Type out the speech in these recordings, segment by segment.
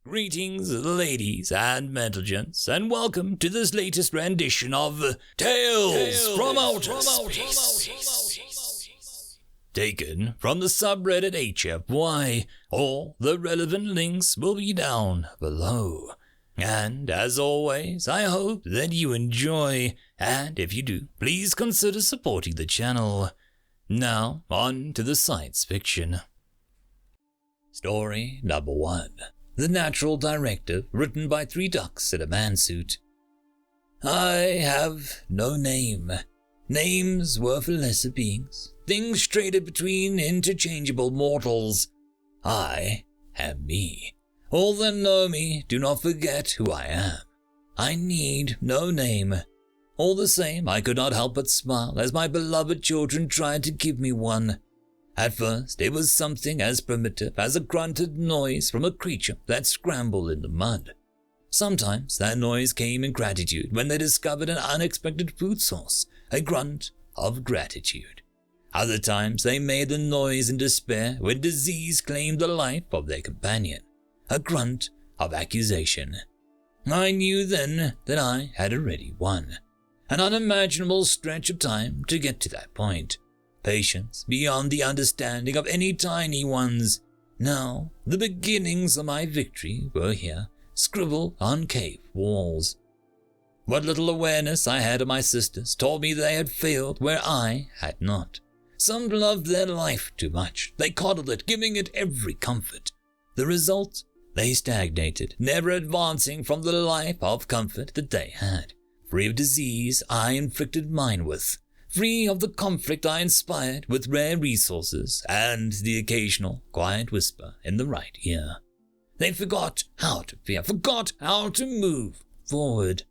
Greetings, ladies and gentlemen, and welcome to this latest rendition of Tales from Outer Space. Taken from the subreddit HFY. All the relevant links will be down below. And as always, I hope that you enjoy, and if you do, please consider supporting the channel. Now, on to the science fiction. Story number 1. The Natural Directive, written by 3 ducks in a man-suit. I have no name. Names were for lesser beings, things traded between interchangeable mortals. I am me. All that know me do not forget who I am. I need no name. All the same, I could not help but smile as my beloved children tried to give me one. At first, it was something as primitive as a grunted noise from a creature that scrambled in the mud. Sometimes that noise came in gratitude when they discovered an unexpected food source, a grunt of gratitude. Other times they made the noise in despair when disease claimed the life of their companion, a grunt of accusation. I knew then that I had already won. An unimaginable stretch of time to get to that point. Patience beyond the understanding of any tiny ones. Now, the beginnings of my victory were here, scribbled on cave walls. What little awareness I had of my sisters told me they had failed where I had not. Some loved their life too much. They coddled it, giving it every comfort. The result? They stagnated, never advancing from the life of comfort that they had. Free of disease I inflicted mine with. Free of the conflict I inspired with rare resources and the occasional quiet whisper in the right ear. They forgot how to fear, forgot how to move forward.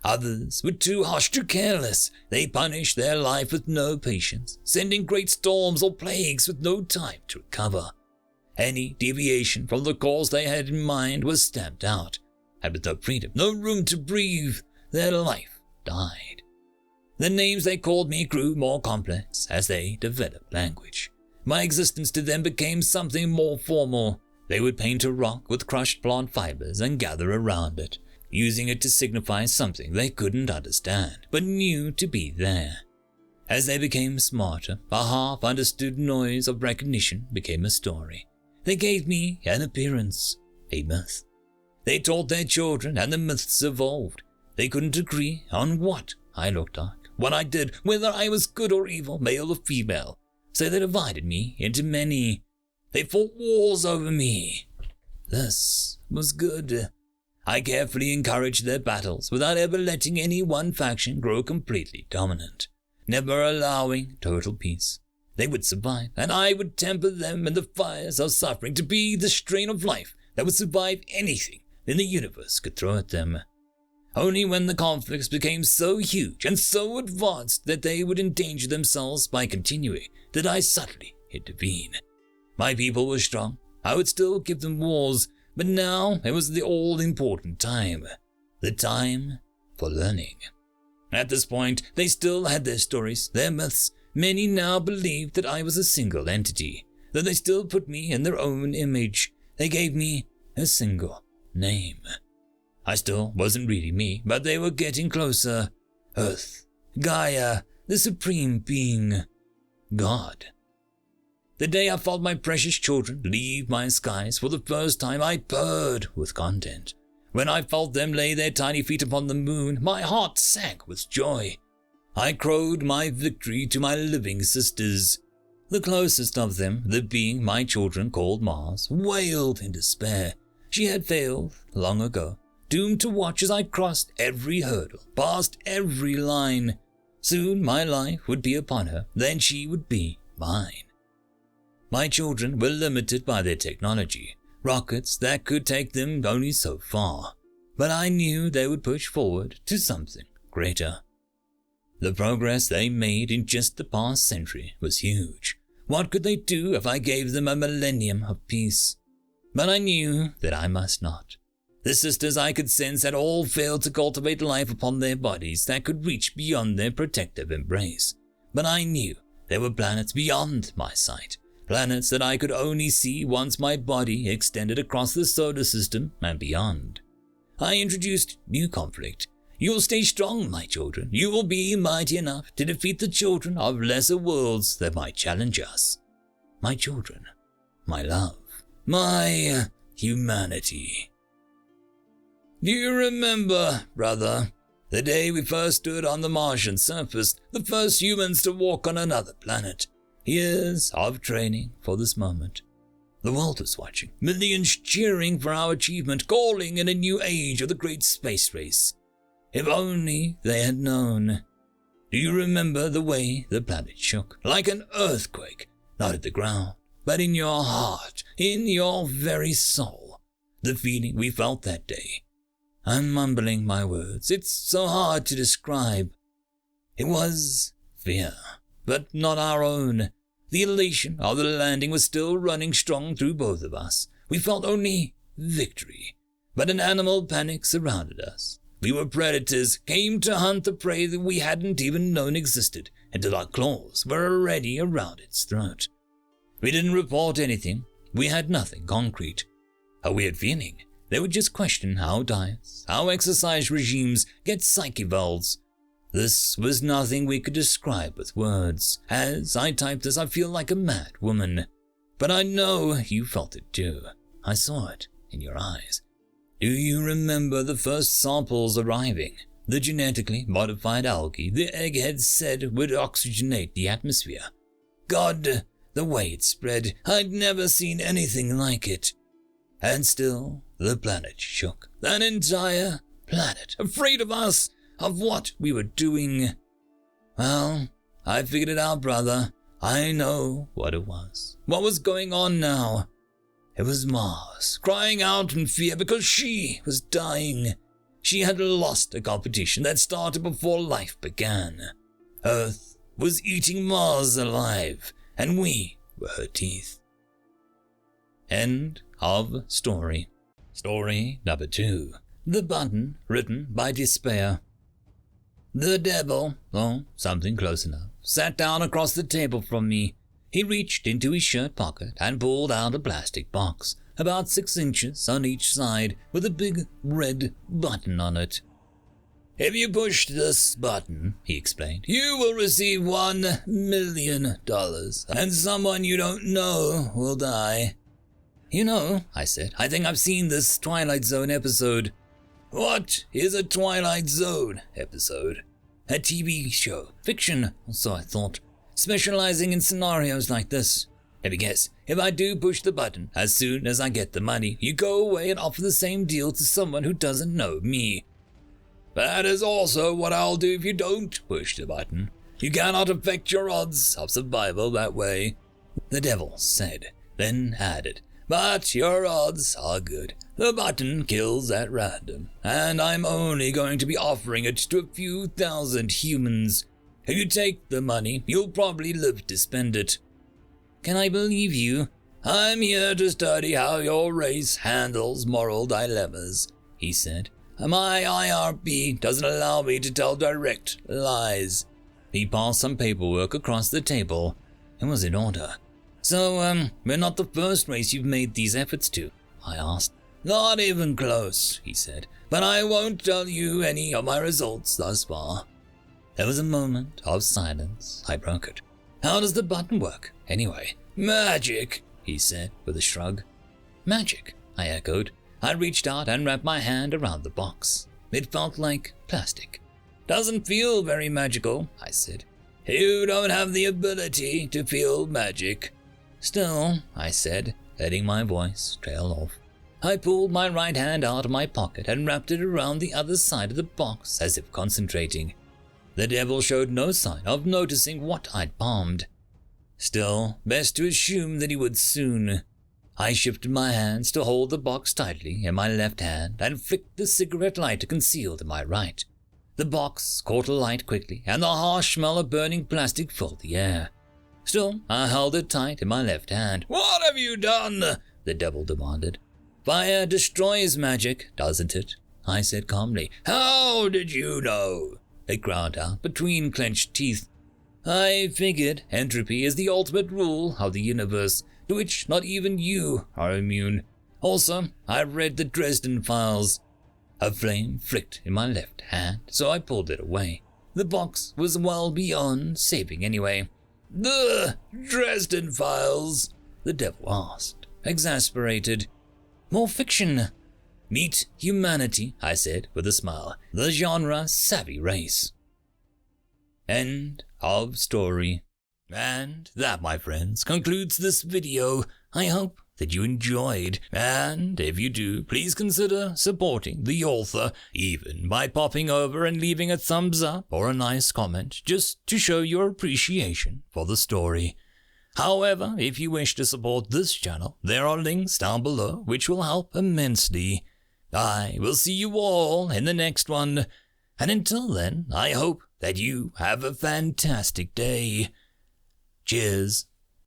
Others were too harsh, too careless. They punished their life with no patience, sending great storms or plagues with no time to recover. Any deviation from the course they had in mind was stamped out, and with no freedom, no room to breathe, their life died. The names they called me grew more complex as they developed language. My existence to them became something more formal. They would paint a rock with crushed plant fibers and gather around it, using it to signify something they couldn't understand, but knew to be there. As they became smarter, a half-understood noise of recognition became a story. They gave me an appearance, a myth. They taught their children, and the myths evolved. They couldn't agree on what I looked like, what I did, whether I was good or evil, male or female. So they divided me into many. They fought wars over me. This was good. I carefully encouraged their battles without ever letting any one faction grow completely dominant, never allowing total peace. They would survive, and I would temper them in the fires of suffering to be the strain of life that would survive anything that the universe could throw at them. Only when the conflicts became so huge and so advanced that they would endanger themselves by continuing did I subtly intervene. My people were strong. I would still give them wars, but now it was the all-important time. The time for learning. At this point, they still had their stories, their myths. Many now believed that I was a single entity, that they still put me in their own image. They gave me a single name. I still wasn't really me, but they were getting closer. Earth, Gaia, the Supreme Being, God. The day I felt my precious children leave my skies for the first time, I purred with content. When I felt them lay their tiny feet upon the moon, my heart sank with joy. I crowed my victory to my living sisters. The closest of them, the being my children called Mars, wailed in despair. She had failed long ago, doomed to watch as I crossed every hurdle, passed every line. Soon my life would be upon her, then she would be mine. My children were limited by their technology, rockets that could take them only so far, but I knew they would push forward to something greater. The progress they made in just the past century was huge. What could they do if I gave them a millennium of peace? But I knew that I must not. The sisters I could sense had all failed to cultivate life upon their bodies that could reach beyond their protective embrace. But I knew there were planets beyond my sight, planets that I could only see once my body extended across the solar system and beyond. I introduced new conflict. You will stay strong, my children. You will be mighty enough to defeat the children of lesser worlds that might challenge us. My children, my love, my humanity. Do you remember, brother, the day we first stood on the Martian surface, the first humans to walk on another planet? Years of training for this moment. The world was watching, millions cheering for our achievement, calling in a new age of the great space race. If only they had known. Do you remember the way the planet shook, like an earthquake, not at the ground, but in your heart, in your very soul? The feeling we felt that day. I'm mumbling my words. It's so hard to describe. It was fear, but not our own. The elation of the landing was still running strong through both of us. We felt only victory, but an animal panic surrounded us. We were predators, came to hunt the prey that we hadn't even known existed, until our claws were already around its throat. We didn't report anything. We had nothing concrete. A weird feeling. They would just question how diets, how exercise regimes get psyche valves. This was nothing we could describe with words. As I type this, I feel like a mad woman. But I know you felt it too. I saw it in your eyes. Do you remember the first samples arriving? The genetically modified algae the eggheads said would oxygenate the atmosphere. God, the way it spread, I'd never seen anything like it. And still, the planet shook. That entire planet, afraid of us, of what we were doing. Well, I figured it out, brother. I know what it was. What was going on now? It was Mars, crying out in fear because she was dying. She had lost a competition that started before life began. Earth was eating Mars alive, and we were her teeth. End of story. Story number 2. The Button, written by Despair. The devil, or something close enough, sat down across the table from me. He reached into his shirt pocket and pulled out a plastic box, about 6 inches on each side, with a big red button on it. If you push this button, he explained, you will receive $1 million, and someone you don't know will die. You know, I said, I think I've seen this Twilight Zone episode. What is a Twilight Zone episode? A TV show, fiction, so I thought, specializing in scenarios like this. Let me guess, if I do push the button, as soon as I get the money, you go away and offer the same deal to someone who doesn't know me. That is also what I'll do if you don't push the button. You cannot affect your odds of survival that way, the devil said, then added, but your odds are good. The button kills at random, and I'm only going to be offering it to a few thousand humans. If you take the money, you'll probably live to spend it. Can I believe you? I'm here to study how your race handles moral dilemmas, he said. My IRB doesn't allow me to tell direct lies. He passed some paperwork across the table. It was in order. So, we're not the first race you've made these efforts to, I asked. Not even close, he said, but I won't tell you any of my results thus far. There was a moment of silence. I broke it. How does the button work, anyway? Magic, he said with a shrug. Magic, I echoed. I reached out and wrapped my hand around the box. It felt like plastic. Doesn't feel very magical, I said. You don't have the ability to feel magic. Still, I said, letting my voice trail off. I pulled my right hand out of my pocket and wrapped it around the other side of the box as if concentrating. The devil showed no sign of noticing what I'd palmed. Still, best to assume that he would soon. I shifted my hands to hold the box tightly in my left hand and flicked the cigarette lighter concealed in my right. The box caught alight quickly, and the harsh smell of burning plastic filled the air. Still, I held it tight in my left hand. What have you done? The devil demanded. Fire destroys magic, doesn't it? I said calmly. How did you know? It ground out between clenched teeth. I figured entropy is the ultimate rule of the universe, to which not even you are immune. Also, I read the Dresden Files. A flame flicked in my left hand, so I pulled it away. The box was well beyond saving anyway. "The Dresden Files?" the devil asked, exasperated. "More fiction." "Meet humanity," I said with a smile. "The genre-savvy race." End of story. And that, my friends, concludes this video. I hope that you enjoyed, and if you do, please consider supporting the author, even by popping over and leaving a thumbs up or a nice comment, just to show your appreciation for the story. However, if you wish to support this channel, there are links down below which will help immensely. I will see you all in the next one, and until then, I hope that you have a fantastic day. Cheers.